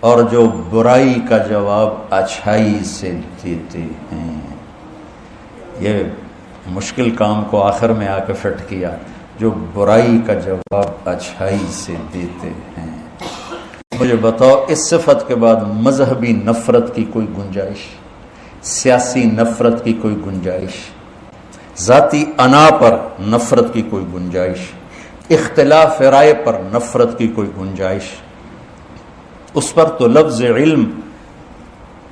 اور جو برائی کا جواب اچھائی سے دیتے ہیں. یہ مشکل کام کو آخر میں آ کے فٹ کیا. جو برائی کا جواب اچھائی سے دیتے ہیں. مجھے بتاؤ اس صفت کے بعد مذہبی نفرت کی کوئی گنجائش، سیاسی نفرت کی کوئی گنجائش، ذاتی انا پر نفرت کی کوئی گنجائش، اختلاف رائے پر نفرت کی کوئی گنجائش؟ اس پر تو لفظ علم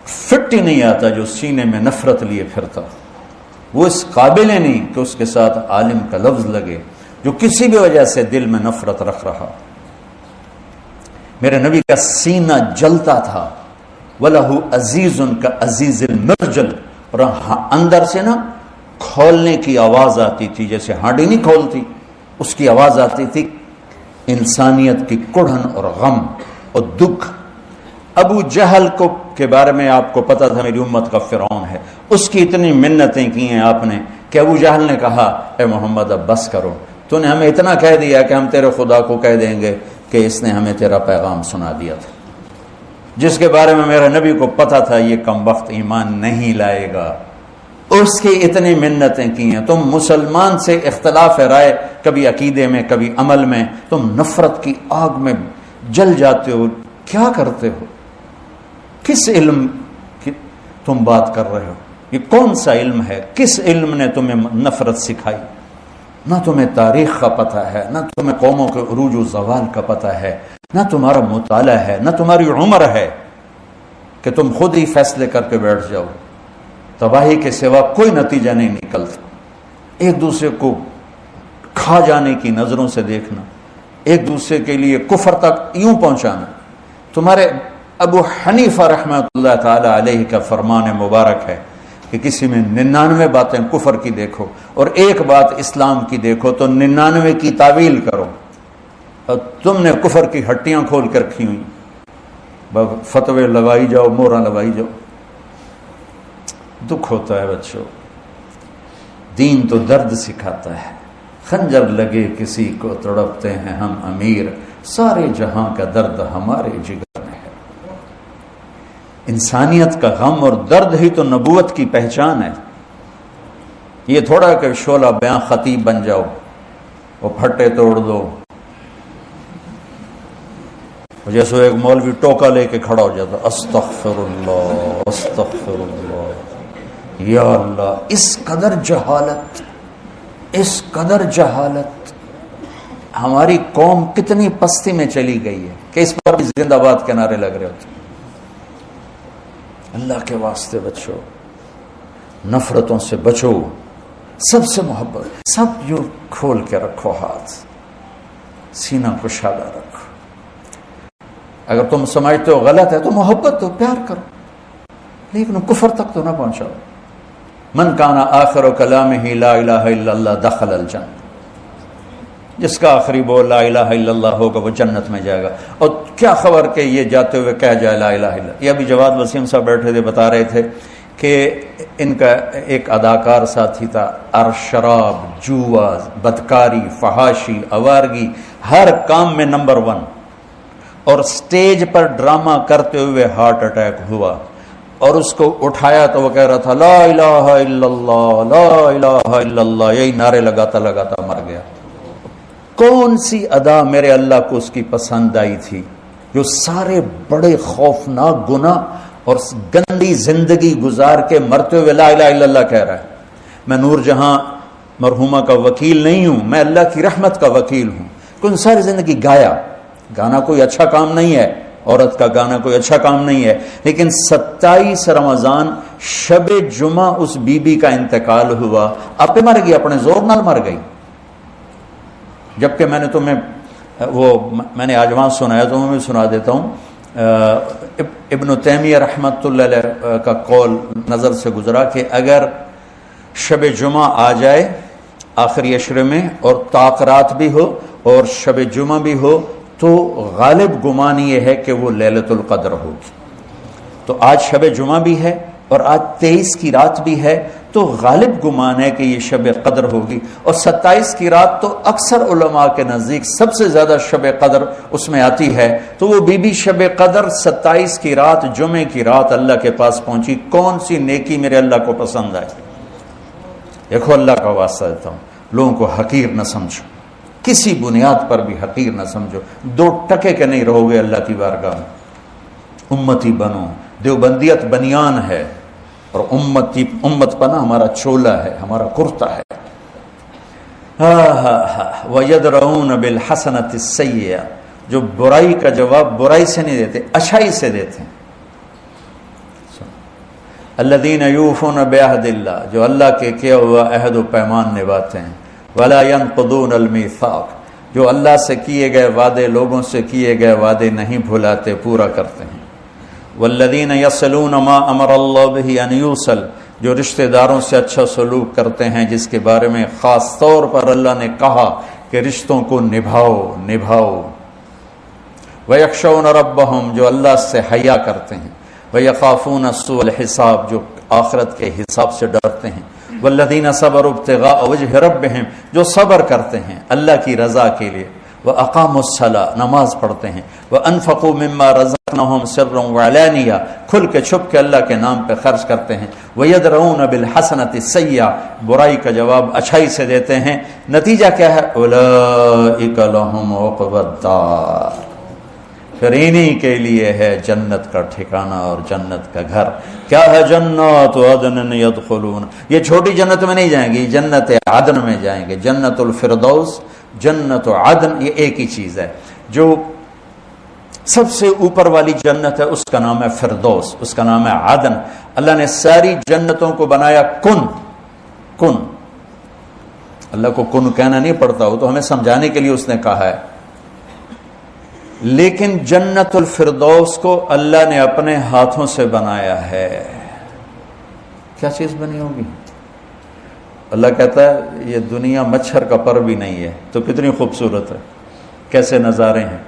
فٹ ہی نہیں آتا جو سینے میں نفرت لیے پھرتا. وہ اس قابل ہی نہیں کہ اس کے ساتھ عالم کا لفظ لگے جو کسی بھی وجہ سے دل میں نفرت رکھ رہا. میرے نبی کا سینہ جلتا تھا. وَلَهُ عَزِيزٌ كَعَزِيزِ الْمِرْجَلِ، اور اندر سے نا کھولنے کی آواز آتی تھی، جیسے ہانڈی نہیں کھولتی اس کی آواز آتی تھی. انسانیت کی کڑھن اور غم اور دکھ. ابو جہل کو کے بارے میں آپ کو پتا تھا میری امت کا فرعون ہے. اس کی اتنی منتیں کی ہیں آپ نے کہ ابو جہل نے کہا اے محمد اب بس کرو، تو نے ہمیں اتنا کہہ دیا کہ ہم تیرے خدا کو کہہ دیں گے کہ اس نے ہمیں تیرا پیغام سنا دیا تھا، جس کے بارے میں میرے نبی کو پتا تھا یہ کم وقت ایمان نہیں لائے گا. اس کی اتنی منتیں کی ہیں. تم مسلمان سے اختلاف رائے، کبھی عقیدے میں کبھی عمل میں، تم نفرت کی آگ میں جل جاتے ہو. کیا کرتے ہو؟ کس علم کی تم بات کر رہے ہو؟ یہ کون سا علم ہے؟ کس علم نے تمہیں نفرت سکھائی؟ نہ تمہیں تاریخ کا پتہ ہے، نہ تمہیں قوموں کے عروج و زوال کا پتہ ہے، نہ تمہارا مطالعہ ہے، نہ تمہاری عمر ہے کہ تم خود ہی فیصلے کر کے بیٹھ جاؤ. تباہی کے سوا کوئی نتیجہ نہیں نکلتا. ایک دوسرے کو کھا جانے کی نظروں سے دیکھنا، ایک دوسرے کے لیے کفر تک یوں پہنچانا. تمہارے ابو حنیفہ رحمۃ اللہ تعالی علیہ کا فرمان مبارک ہے کہ کسی میں 99 باتیں کفر کی دیکھو اور ایک بات اسلام کی دیکھو تو 99 کی تعویل کرو. اور تم نے کفر کی ہٹیاں کھول کر رکھی ہوئی، فتوے لگائی جاؤ، مورا لگائی جاؤ. دکھ ہوتا ہے بچوں. دین تو درد سکھاتا ہے. خنجر لگے کسی کو تڑپتے ہیں ہم امیر، سارے جہاں کا درد ہمارے جگر میں ہے. انسانیت کا غم اور درد ہی تو نبوت کی پہچان ہے. یہ تھوڑا کہ شعلہ بیاں خطیب بن جاؤ، وہ پھٹے توڑ دو. جیسے ایک مولوی ٹوکا لے کے کھڑا ہو جاتا، استغفر اللہ استغفر اللہ، یا اللہ. اس قدر جہالت، اس قدر جہالت. ہماری قوم کتنی پستی میں چلی گئی ہے کہ اس پر بھی زندہ باد کے نعرے لگ رہے ہوتے. اللہ کے واسطے بچو، نفرتوں سے بچو، سب سے محبت. سب یوں کھول کے رکھو، ہاتھ سینہ کشادہ رکھو. اگر تم سمجھتے ہو غلط ہے تو محبت تو پیار کرو، لیکن کفر تک تو نہ پہنچاؤ. من کان آخر کلامہ لا الہ الا اللہ دخل الجنہ. جس کا آخری بول لا الہ الا اللہ ہوگا وہ جنت میں جائے گا. اور کیا خبر کہ یہ جاتے ہوئے کہہ جائے لا الہ الا اللہ. یہ ابھی جواد وسیم صاحب بیٹھے تھے، بتا رہے تھے کہ ان کا ایک اداکار ساتھی تھا، شراب، جوا، بدکاری، فحاشی، آوارگی، ہر کام میں نمبر 1. اور سٹیج پر ڈرامہ کرتے ہوئے ہارٹ اٹیک ہوا اور اس کو اٹھایا تو وہ کہہ رہا تھا لا الہ الا اللہ لا الہ الا اللہ. یہی نعرے لگاتا لگاتا مر گیا. کون سی ادا میرے اللہ کو اس کی پسند آئی تھی جو سارے بڑے خوفناک گناہ اور گندی زندگی گزار کے مرتے ہوئے لا الہ الا اللہ کہہ رہا ہے. میں نور جہاں مرحومہ کا وکیل نہیں ہوں، میں اللہ کی رحمت کا وکیل ہوں. کون ساری زندگی گایا. گانا کوئی اچھا کام نہیں ہے، عورت کا گانا کوئی اچھا کام نہیں ہے، لیکن 27 رمضان شب جمعہ اس بی بی کا انتقال ہوا، آپ پہ مر گئی، اپنے زور نال مر گئی. جبکہ میں نے تمہیں میں نے آج وہاں سنایا تو میں بھی سنا دیتا ہوں. ابن تیمیہ رحمۃ اللہ علیہ کا قول نظر سے گزرا کہ اگر شب جمعہ آ جائے آخری عشرے میں اور طاق بھی ہو اور شب جمعہ بھی ہو تو غالب گمان یہ ہے کہ وہ لیلۃ القدر ہوگی. تو آج شب جمعہ بھی ہے اور آج 23 کی رات بھی ہے، تو تو غالب گمان ہے کہ یہ شب قدر ہوگی، اور 27 کی رات تو اکثر علماء کے نزدیک سب سے زیادہ شب قدر اس میں آتی ہے، تو وہ بی بی شب قدر 27 کی رات جمعے کی رات اللہ کے پاس پہنچی۔ کون سی نیکی میرے اللہ کو پسند آئے؟ دیکھو اللہ کا واسطہ دیتا ہوں، لوگوں کو حقیر نہ سمجھو، کسی بنیاد پر بھی حقیر نہ سمجھو، 2 ٹکے کے نہیں رہو گے اللہ کی بارگاہ میں۔ امتی بنو، دیوبندیت بنیان ہے، اور امت پنا ہمارا چولا ہے، ہمارا کرتا ہے۔ وَيَدْرَؤُونَ بِالْحَسَنَةِ السَّيِّئَةِ، جو برائی کا جواب برائی سے نہیں دیتے، اچھائی سے دیتے ہیں۔ الَّذِينَ يُوفُونَ بِعَهْدِ اللَّهِ، جو اللہ کے کیا ہوا عہد و پیمان نبھاتے ہیں۔ وَلَا يَنقُضُونَ الْمِيثَاقَ، جو اللہ سے کیے گئے وعدے، لوگوں سے کیے گئے وعدے نہیں بھلاتے، پورا کرتے ہیں۔ والذین یصلون ما امر اللہ بہ ان یوصل، جو رشتہ داروں سے اچھا سلوک کرتے ہیں جس کے بارے میں خاص طور پر اللہ نے کہا کہ رشتوں کو نبھاؤ۔ ویخشون ربہم، جو اللہ سے حیا کرتے ہیں۔ ویخافون سوء الحساب، جو آخرت کے حساب سے ڈرتے ہیں۔ والذین صبروا ابتغاء وجہ ربہم، جو صبر کرتے ہیں اللہ کی رضا کے لیے۔ وَأَقَامُوا الصَّلَاةَ، نماز پڑھتے ہیں۔ وَأَنفَقُوا مِمَّا رَزَقْنَاهُمْ سِرًّا وَعَلَانِيَةً، کھل کے چھپ کے اللہ کے نام پہ خرچ کرتے ہیں۔ وَيَدْرَؤُونَ بِالْحَسَنَةِ السَّيِّئَةَ، برائی کا جواب اچھائی سے دیتے ہیں۔ نتیجہ کیا ہے؟ أُولَئِكَ لَهُمْ عُقْبَى الدَّارِ، پھر انہی کے لیے ہے جنت کا ٹھکانہ اور جنت کا گھر۔ کیا ہے؟ جنات عدن يدخلون، یہ چھوٹی جنت میں نہیں جائیں گے، جنت عدن میں جائیں گے۔ جنت الفردوس، جنت عدن، یہ ایک ہی چیز ہے۔ جو سب سے اوپر والی جنت ہے اس کا نام ہے فردوس، اس کا نام ہے عدن۔ اللہ نے ساری جنتوں کو بنایا کن۔ اللہ کو کن کہنا نہیں پڑتا، وہ تو ہمیں سمجھانے کے لیے اس نے کہا ہے، لیکن جنت الفردوس کو اللہ نے اپنے ہاتھوں سے بنایا ہے۔ کیا چیز بنی ہوگی؟ اللہ کہتا ہے یہ دنیا مچھر کا پر بھی نہیں ہے، تو کتنی خوبصورت ہے، کیسے نظارے ہیں۔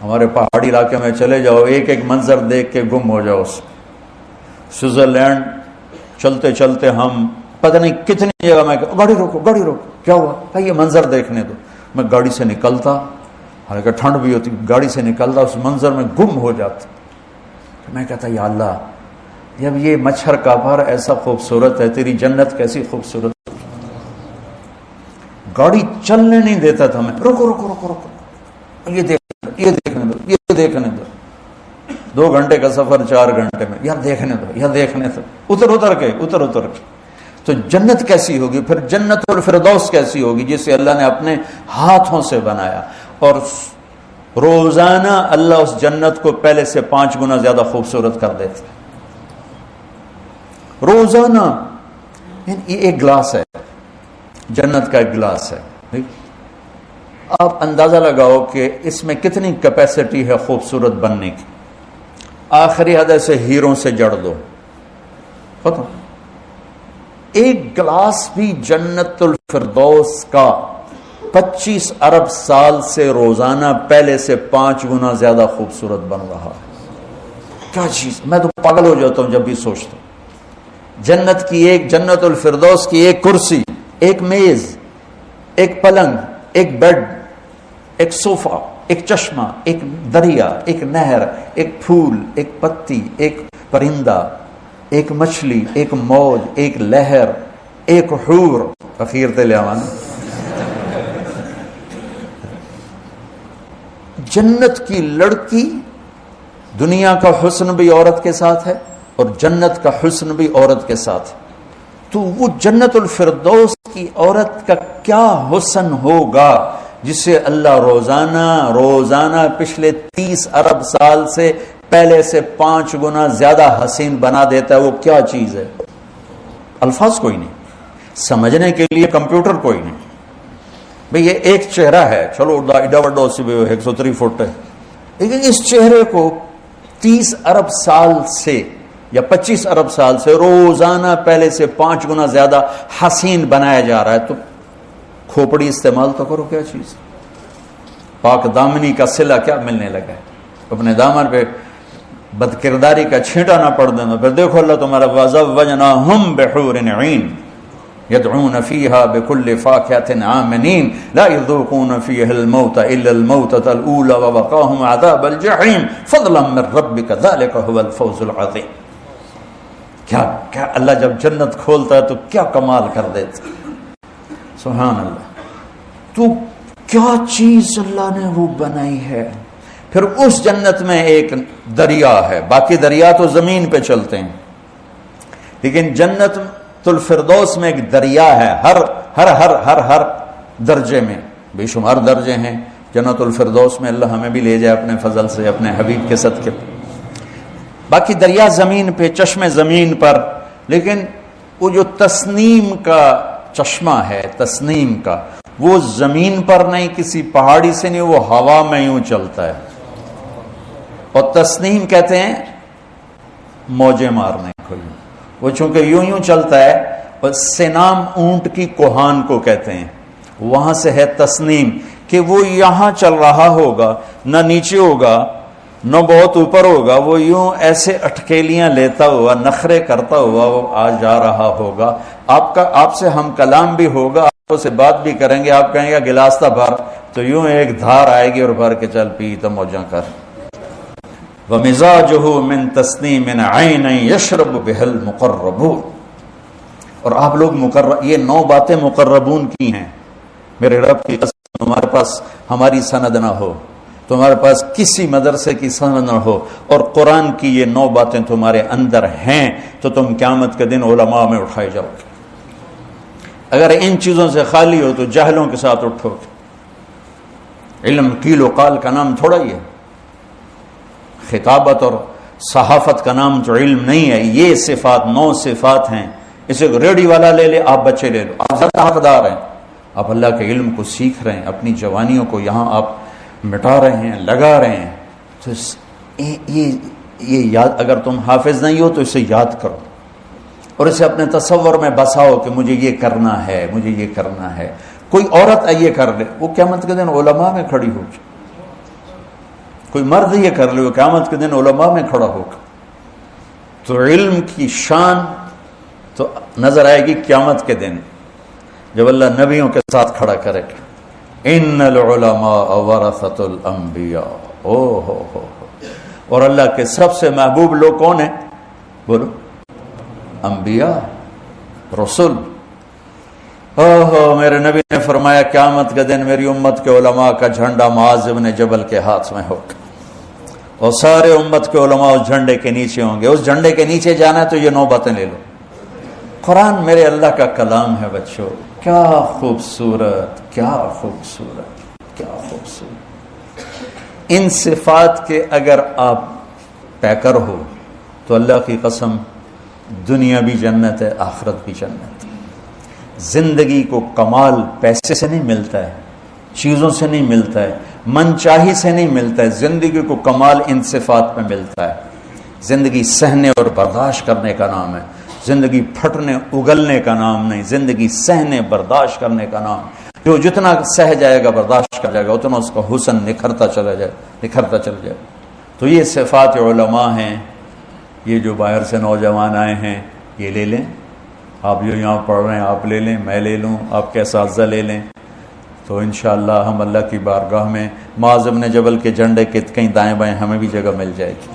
ہمارے پہاڑی علاقے میں چلے جاؤ، ایک ایک منظر دیکھ کے گم ہو جاؤ۔ سوئٹزرلینڈ چلتے چلتے ہم پتہ نہیں کتنی جگہ میں گاڑی روکو، کیا ہوا؟ کہ یہ منظر دیکھنے دو۔ میں گاڑی سے نکلتا، حالانکہ ٹھنڈ بھی ہوتی، گاڑی سے نکلتا، اس منظر میں گم ہو جاتا۔ میں کہتا یا اللہ، جب یہ مچھر کا پر ایسا خوبصورت ہے، تیری جنت کیسی خوبصورت۔ گاڑی چلنے نہیں دیتا تھا، میں رکو، یہ دیکھنے دو۔ 2 گھنٹے کا سفر 4 گھنٹے میں، یار دیکھنے دو، اتر کے۔ تو جنت کیسی ہوگی؟ پھر جنت الفردوس کیسی ہوگی جسے اللہ نے اپنے ہاتھوں سے بنایا، اور روزانہ اللہ اس جنت کو پہلے سے 5 گنا زیادہ خوبصورت کر دیتے۔ روزانہ یہ ایک گلاس ہے، جنت کا ایک گلاس ہے، آپ اندازہ لگاؤ کہ اس میں کتنی کیپیسٹی ہے خوبصورت بننے کی۔ آخری حد سے ہیروں سے جڑ دو، ختم۔ ایک گلاس بھی جنت الفردوس کا 25 ارب سال سے روزانہ پہلے سے 5 گنا زیادہ خوبصورت بن رہا ہے۔ کیا چیز، میں تو پاگل ہو جاتا ہوں جب بھی سوچتا ہوں۔ جنت کی جنت الفردوس کی ایک کرسی، ایک میز، ایک پلنگ، ایک بیڈ، ایک صوفہ، ایک چشمہ، ایک دریا، ایک نہر، ایک پھول، ایک پتی، ایک پرندہ، ایک مچھلی، ایک موج، ایک لہر، ایک حور، اخیر تے لیاوان۔ جنت کی لڑکی، دنیا کا حسن بھی عورت کے ساتھ ہے اور جنت کا حسن بھی عورت کے ساتھ ہے، تو وہ جنت الفردوس کی عورت کا کیا حسن ہوگا جسے اللہ روزانہ پچھلے 30 ارب سال سے پہلے سے 5 گنا زیادہ حسین بنا دیتا ہے۔ وہ کیا چیز ہے؟ الفاظ کوئی نہیں، سمجھنے کے لیے کمپیوٹر کوئی نہیں۔ بھئی یہ ایک چہرہ ہے، چلو ایڈا وڈا سی 103 فٹ ہے، لیکن اس چہرے کو 30 ارب سال سے یا 25 ارب سال سے روزانہ پہلے سے 5 گنا زیادہ حسین بنایا جا رہا ہے۔ تو کھوپڑی استعمال تو کرو، کیا چیز۔ پاک دامنی کا صلہ کیا ملنے لگا ہے، اپنے دامن پہ بدکرداری کا چھینٹا نہ پڑ دینا. پھر دیکھو اللہ تمہارا وَزَوَّجْنَاهُمْ بِحُورٍ عِينٍ يدعون فيها بكل فاكهة آمنين لا يذوقون فيها الموت إلا الموتة الأولى ووقاهم عذاب الجحيم فضلا من ربك ذلك هو الفوز العظيم. کیا اللہ جب جنت کھولتا ہے تو کیا کمال کر دیتا. سبحان اللہ. تو کیا چیز اللہ نے وہ بنائی ہے. پھر اس جنت میں ایک دریا ہے. باقی دریا تو زمین پہ چلتے ہیں, لیکن جنت الفردوس میں ایک دریا ہے. ہر ہر ہر ہر ہر درجے میں بے شمار درجے ہیں جنت الفردوس میں. اللہ ہمیں بھی لے جائے اپنے فضل سے, اپنے حبیب کے صدقے. باقی دریا زمین پہ, چشمے زمین پر, لیکن وہ جو تسنیم کا چشمہ ہے, تسنیم کا, وہ زمین پر نہیں, کسی پہاڑی سے نہیں, وہ ہوا میں یوں چلتا ہے. اور تسنیم کہتے ہیں موجیں مارنے کو. وہ چونکہ یوں یوں چلتا ہے. اور سنام اونٹ کی کوہان کو کہتے ہیں, وہاں سے ہے تسنیم, کہ وہ یہاں چل رہا ہوگا, نہ نیچے ہوگا نہ بہت اوپر ہوگا, وہ یوں ایسے اٹکیلیاں لیتا ہوا, نخرے کرتا ہوا وہ آ جا رہا ہوگا. آپ سے ہم کلام بھی ہوگا, آپ سے بات بھی کریں گے, آپ کہیں گے گلاس تھا بھر, تو یوں ایک دھار آئے گی اور بھر کے چل پی تو موجاں کر. وَمِزَاجُهُ مِن تَسْنِيمٍ عَيْنًا يَشْرَبُ بِهَا الْمُقَرَّبُونَ. اور آپ لوگ یہ 9 باتیں مقربون کی ہیں. میرے رب کی قسم, تمہارے پاس ہماری سند نہ ہو, تمہارے پاس کسی مدرسے کی سند نہ ہو, اور قرآن کی یہ 9 باتیں تمہارے اندر ہیں, تو تم قیامت کے دن علماء میں اٹھائے جاؤ گے. اگر ان چیزوں سے خالی ہو تو جاہلوں کے ساتھ اٹھو گے. علم قیل و قال کا نام تھوڑا ہی ہے. خطابت اور صحافت کا نام تو علم نہیں ہے. یہ صفات 9 صفات ہیں. اسے ریڈی والا لے لے, آپ بچے لے لو, آپ زیادہ حقدار ہیں. آپ اللہ کے علم کو سیکھ رہے ہیں, اپنی جوانیوں کو یہاں آپ مٹا رہے ہیں, لگا رہے ہیں. تو یہ یاد, اگر تم حافظ نہیں ہو تو اسے یاد کرو, اور اسے اپنے تصور میں بساؤ کہ مجھے یہ کرنا ہے, مجھے یہ کرنا ہے. کوئی عورت یہ کر لے, وہ قیامت کے دن علماء میں کھڑی ہوگی. کوئی مرد یہ کر لے, وہ قیامت کے دن علماء میں کھڑا ہوگا. تو علم کی شان تو نظر آئے گی قیامت کے دن, جب اللہ نبیوں کے ساتھ کھڑا کرے گا. ان العلماء ورثۃ الانبیاء. ہو. اور اللہ کے سب سے محبوب لوگ کون ہیں؟ بولو. انبیاء, رسول. میرے نبی نے فرمایا قیامت کے دن میری امت کے علماء کا جھنڈا معاذ بن جبل کے ہاتھ میں ہوگا, اور سارے امت کے علماء اس جھنڈے کے نیچے ہوں گے. اس جھنڈے کے نیچے جانا ہے تو یہ 9 باتیں لے لو. قرآن میرے اللہ کا کلام ہے بچوں. کیا خوبصورت, کیا خوبصورت, کیا خوبصورت. ان صفات کے اگر آپ پیکر ہو تو اللہ کی قسم دنیا بھی جنت ہے, آخرت بھی جنت ہے. زندگی کو کمال پیسے سے نہیں ملتا ہے, چیزوں سے نہیں ملتا ہے, من چاہی سے نہیں ملتا ہے. زندگی کو کمال ان صفات میں ملتا ہے. زندگی سہنے اور برداشت کرنے کا نام ہے. زندگی پھٹنے اگلنے کا نام نہیں, زندگی سہنے برداشت کرنے کا نام. جو جتنا سہ جائے گا, برداشت کر جائے گا, اتنا اس کا حسن نکھرتا چلا جائے. تو یہ صفات علماء ہیں. یہ جو باہر سے نوجوان آئے ہیں یہ لے لیں, آپ جو یہاں پڑھ رہے ہیں آپ لے لیں, میں لے لوں, آپ کے اساتذہ لے لیں, تو انشاءاللہ ہم اللہ کی بارگاہ میں معاذ بن جبل کے جھنڈے کے کہیں دائیں بائیں ہمیں بھی جگہ مل جائے گی.